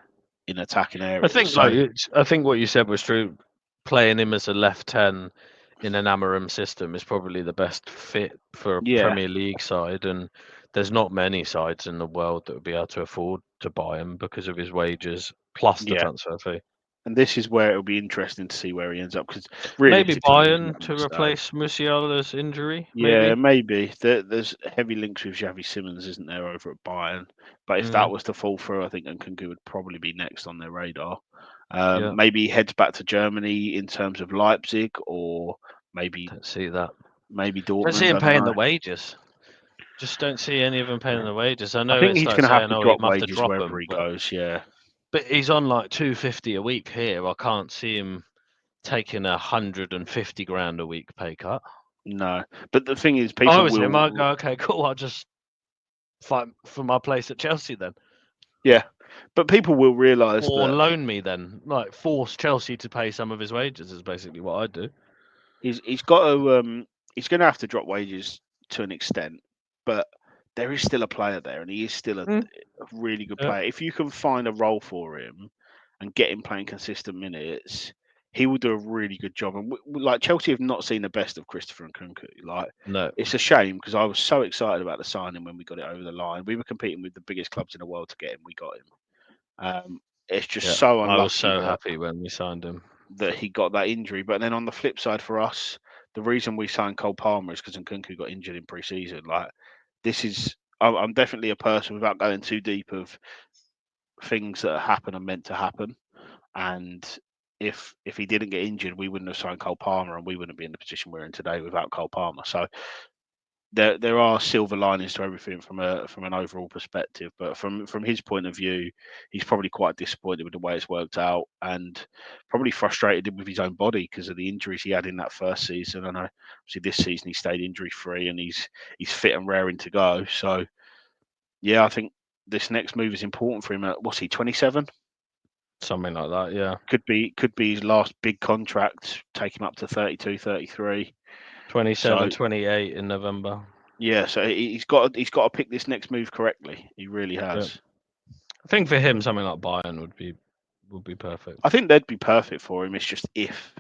in attacking I areas. think So I think what you said was true. Playing him as a left 10 in an Amarim system is probably the best fit for a yeah, Premier League side, and there's not many sides in the world that would be able to afford to buy him because of his wages plus the yeah. transfer fee. And this is where it'll be interesting to see where he ends up because Maybe realistically, he's not Bayern going to to stay. replace Musiala's injury, Yeah, maybe. maybe there's heavy links with Xavi Simons, isn't there, over at Bayern? But if that Mm, was to fall through, I think Nkunku would probably be next on their radar. yeah, Maybe he heads back to Germany in terms of Leipzig, or maybe don't see that. Don't see Dortmund. him I don't paying know. the wages. Just don't see any of them paying the wages. I I know think it's he's like going to have saying, to "Oh, you drop have to wages drop wherever him," he goes. Yeah, but he's on like 250 a week here. I can't see him taking 150 grand a week pay cut. no. But the thing is, If I people was him, I'd will. go, "Okay, cool. I'll just fight for my place at Chelsea then, Yeah, but people will realise or that loan me then. Like force Chelsea to pay some of his wages is basically what I'd do." he's got to he's going to have to drop wages to an extent, but there is still a player there, and he is still Mm, a really good yeah, player. If you can find a role for him and get him playing consistent minutes, he will do a really good job. And like Chelsea have not seen the best of Christopher and Nkunku. Like no, it's a shame because I was so excited about the signing when we got it over the line. We were competing with the biggest clubs in the world to get him. We got him. It's just yeah. so I was unlucky so that happy when we signed him. that he got that injury. But then on the flip side for us, the reason we signed Cole Palmer is because Nkunku got injured in pre-season. Like this is, I'm definitely a person without going too deep of things that happen and meant to happen. And if he didn't get injured, we wouldn't have signed Cole Palmer, and we wouldn't be in the position we're in today without Cole Palmer. So there are silver linings to everything from an overall perspective. But from his point of view, he's probably quite disappointed with the way it's worked out, and probably frustrated with his own body because of the injuries he had in that first season. And obviously this season he stayed injury free and he's fit and raring to go. So yeah, I think this next move is important for him. What's he, 27? Something like that, yeah. Could be his last big contract, take him up to 32, 33. 27, So 28 in November. yeah, so he's got to pick this next move correctly. He really Yeah. has. I think for him, something like Bayern would be perfect. I think they'd be perfect for him. It's just if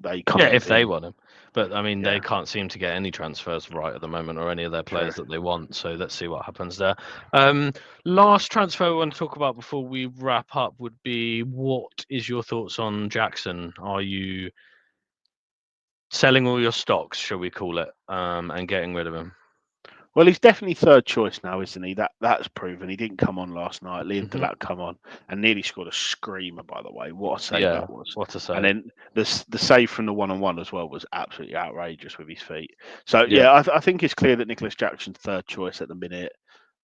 they Yeah, can't if they be. want him. But I mean, they Yeah. can't seem to get any transfers right at the moment, or any of their True. players that they want. So let's see what happens there. Last transfer we want to talk about before we wrap up would be, what is your thoughts on Jackson? Are you selling all your stocks, shall we call it, and getting rid of him? Well, he's definitely third choice now, isn't he? That's proven. He didn't come on last night. Liam Mhm. Delap come on and nearly scored a screamer. By the way, what a save Yeah, that was! what to And say? then the save from the one-on-one as well was absolutely outrageous with his feet. So Yeah, yeah, I think it's clear that Nicholas Jackson's third choice at the minute.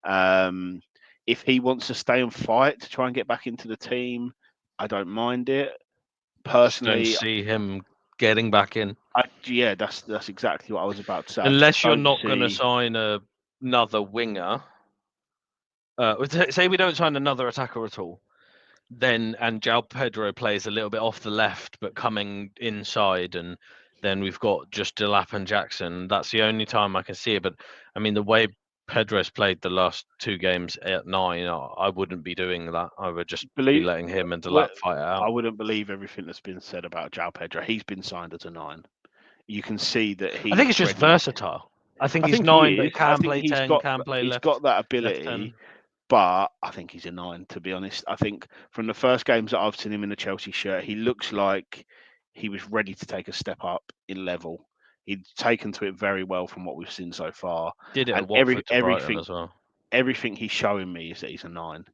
Um, if he wants to stay and fight to try and get back into the team, I don't mind it. just don't Personally, see him getting back in yeah, that's exactly what I was about to say. I just unless you're don't not going to see. sign another winger. Say we don't sign another attacker at all, then and João Pedro plays a little bit off the left, but coming inside, and then we've got just Delap and Jackson. That's the only time I can see it. But I mean, the way Pedro's played the last two games at 9, I wouldn't be doing that. I would just be Believe letting him and well, Delap fight it I out. wouldn't believe everything that's been said about João Pedro. He's been signed as a 9. You can see that I think he's it's just ready. versatile. I think I he's think 9, he but is. I can think play 10, can play he's left got that left ability, 10. but I think he's a 9. To be honest, I think from the first games that I've seen him in the Chelsea shirt, he looks like he was ready to take a step up in level. He'd taken to it very well from what we've seen so far, Did it and at Watford to Brighton as well. everything he's showing me is that he's a 9.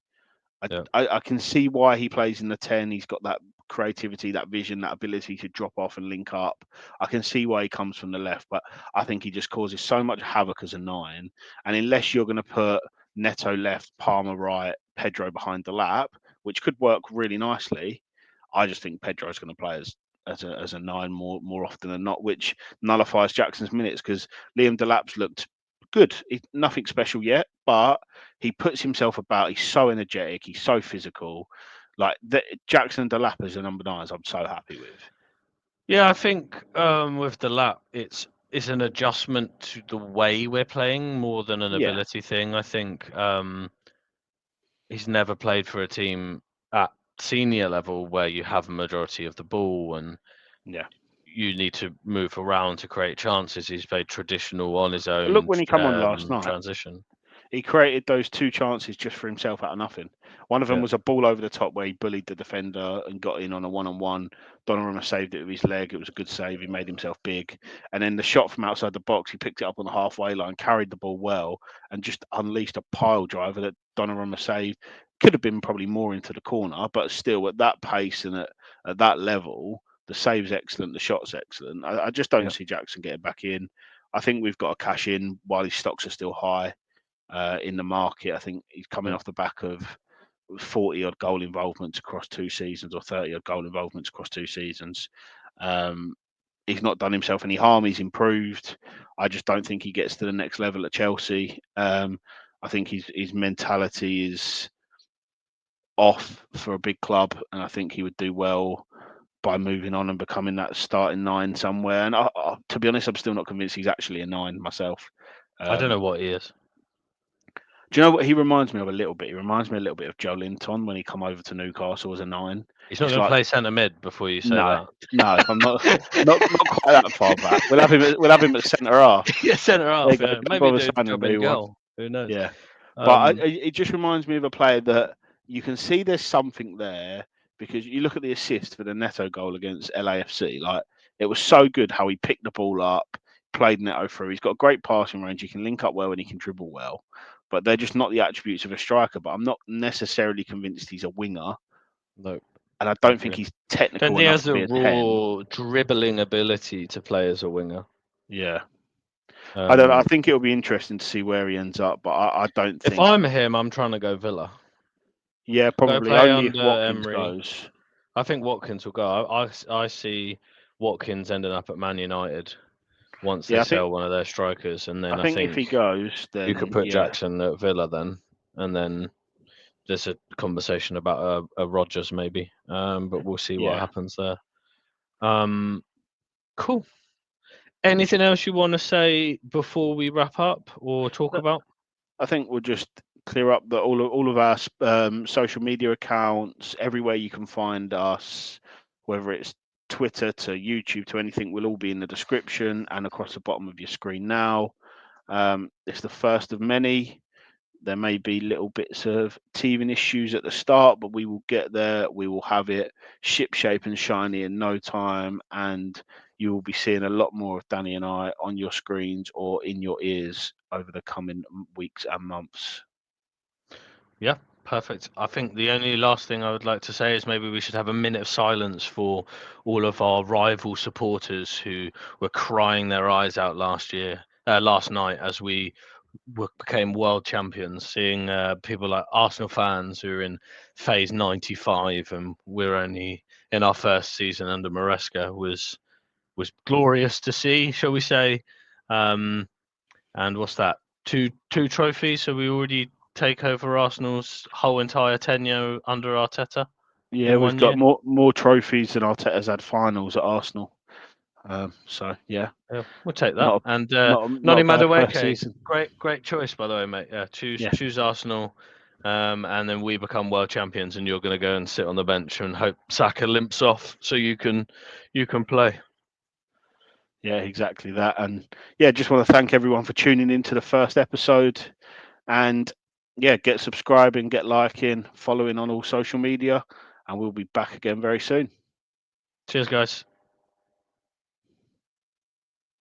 I, Yeah. I can see why he plays in the 10. He's got that creativity, that vision, that ability to drop off and link up. I can see why he comes from the left, but I think he just causes so much havoc as a 9. And unless you're going to put Neto left, Palmer right, Pedro behind the lap, which could work really nicely, I just think Pedro's going to play as a 9 more often than not, which nullifies Jackson's minutes because Liam Delap's looked good. Nothing special yet, but he puts himself about. He's so energetic. He's so physical. Like Jackson and Delap as the number 9s, I'm so happy with. Yeah, I think with the lap, it's an adjustment to the way we're playing more than an Yeah, ability thing. I think he's never played for a team at senior level where you have a majority of the ball and yeah. you need to move around to create chances. He's played traditional on his But look own when he come on last night. transition. He created those 2 chances just for himself out of nothing. One of them Yeah, was a ball over the top where he bullied the defender and got in on a one-on-one. Donnarumma saved it with his leg. It was a good save. He made himself big. And then the shot from outside the box, he picked it up on the halfway line, carried the ball well, and just unleashed a pile driver that Donnarumma saved. Could have been probably more into the corner, but still at that pace and at that level, the save's excellent, the shot's excellent. I just don't yeah, see Jackson getting back in. I think we've got to cash in while his stocks are still high in the market. I think he's coming yeah. off the back of 40 odd goal involvements across 2 seasons or 30 odd goal involvements across 2 seasons. Um, he's not done himself any harm. He's improved. I just don't think he gets to the next level at Chelsea. I think his mentality is off for a big club, and I think he would do well by moving on and becoming that starting 9 somewhere. And to be honest, I'm still not convinced he's actually a 9 myself. I don't Um, know what he is. Do you know what he reminds me of a little bit? He reminds me a little bit of Joe Linton when he come over to Newcastle as a 9. He's not It's going to like play centre mid before you say no, that. no, I'm not quite that far back. We'll have him at centre half. Yeah, centre There you half. go. Yeah, Don't maybe bother do the signing job a in new one. goal. Who knows? Yeah, but Um, it just reminds me of a player that you can see there's something there. because you look at the assist for the Neto goal against LAFC. Like, it was so good how he picked the ball up, played Neto through. He's got great passing range. He can link up well and he can dribble well. But they're just not the attributes of a striker. But I'm not necessarily convinced he's a winger, No, and I I don't think agree. he's Then technical he enough has to a be a 10. raw dribbling ability to play as a winger. Yeah, I don't. I Um, think it'll be interesting to see where he ends up, but I don't if think. I'm him, I'm trying to go Villa. Yeah, Go probably play only if under Watkins Emery. goes. I think Watkins will go. I see Watkins ending up at Man United once they Yeah, I think. sell one of their strikers, and I then I think if he think goes, you could then put yeah, Jackson at Villa then, and then there's a conversation about a Rogers maybe. But we'll see what yeah. happens there. Um, cool. Anything else you want to say before we wrap up or talk about? I think we'll just clear up that all of our social media accounts, everywhere you can find us, whether it's Twitter to YouTube to anything, will all be in the description and across the bottom of your screen now. It's the first of many. There may be little bits of teething issues at the start, but we will get there. We will have it shipshape and shiny in no time, and you will be seeing a lot more of Danny and I on your screens or in your ears over the coming weeks and months. Yeah, perfect. I think the only last thing I would like to say is maybe we should have a minute of silence for all of our rival supporters who were crying their eyes out last night as we became world champions. Seeing people like Arsenal fans who are in phase 95 and we're only in our first season under Maresca was glorious to see, shall we say? Um, and what's that? Two trophies. So we already take over Arsenal's whole entire tenure under Arteta Yeah, in we've one got year. more trophies than Arteta's had finals at Arsenal. So yeah, Yeah, we'll take that. not And not Noni a bad first Madueke, season. great choice by the way, mate. Yeah, choose Yeah, choose Arsenal, and then we become world champions, and you're going to go and sit on the bench and hope Saka limps off so you can play. yeah, exactly that. And yeah, just want to thank everyone for tuning in to the first episode. And yeah, get subscribing, get liking, following on all social media, and we'll be back again very soon. Cheers, guys.